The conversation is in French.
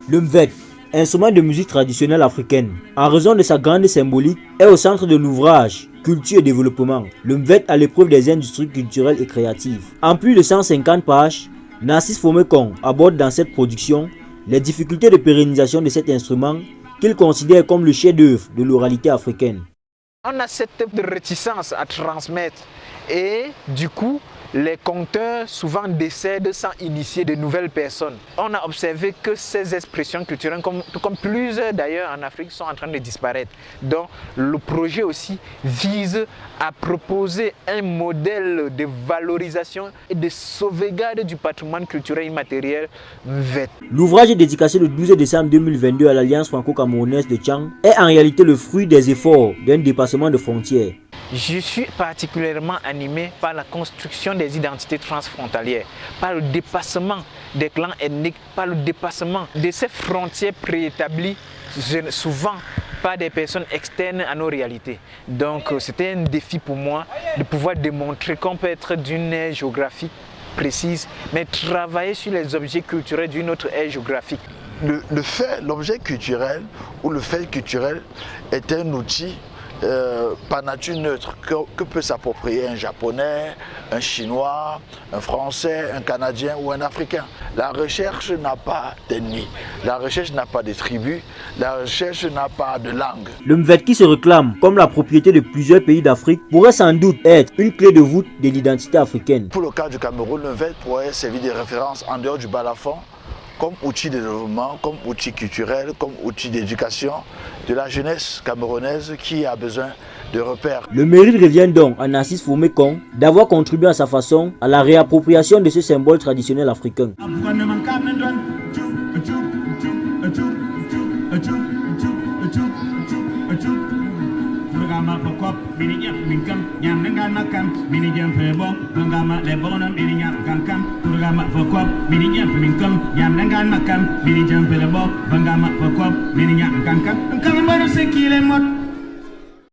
Le mvet, instrument de musique traditionnelle africaine, en raison de sa grande symbolique, est au centre de l'ouvrage Culture et développement. Le mvet à l'épreuve des industries culturelles et créatives. En plus de 150 pages, Narcisse Fomekong aborde dans cette production les difficultés de pérennisation de cet instrument qu'il considère comme le chef-d'œuvre de l'oralité africaine. On a cette réticence à transmettre et du coup, les conteurs souvent décèdent sans initier de nouvelles personnes. On a observé que ces expressions culturelles, comme plusieurs d'ailleurs en Afrique, sont en train de disparaître. Donc le projet aussi vise à proposer un modèle de valorisation et de sauvegarde du patrimoine culturel immatériel mvet. L'ouvrage est dédicacé le 12 décembre 2022 à l'Alliance franco-camerounaise de Tchang est en réalité le fruit des efforts d'un dépassement de frontières. Je suis particulièrement animé par la construction des identités transfrontalières, par le dépassement des clans ethniques, par le dépassement de ces frontières préétablies, souvent par des personnes externes à nos réalités. Donc c'était un défi pour moi de pouvoir démontrer qu'on peut être d'une aire géographique précise, mais travailler sur les objets culturels d'une autre aire géographique. L'objet culturel ou le fait culturel est un outil par nature neutre que peut s'approprier un japonais, un chinois, un français, un canadien ou un africain. La recherche n'a pas d'ennemis, la recherche n'a pas de tribus, la recherche n'a pas de langue. Le mvet qui se réclame comme la propriété de plusieurs pays d'Afrique pourrait sans doute être une clé de voûte de l'identité africaine. Pour le cas du Cameroun, le mvet pourrait servir de référence en dehors du balafon comme outil de développement, comme outil culturel, comme outil d'éducation de la jeunesse camerounaise qui a besoin de repères. Le mérite revient donc à Narcisse Fomekong d'avoir contribué à sa façon à la réappropriation de ce symbole traditionnel africain. Mini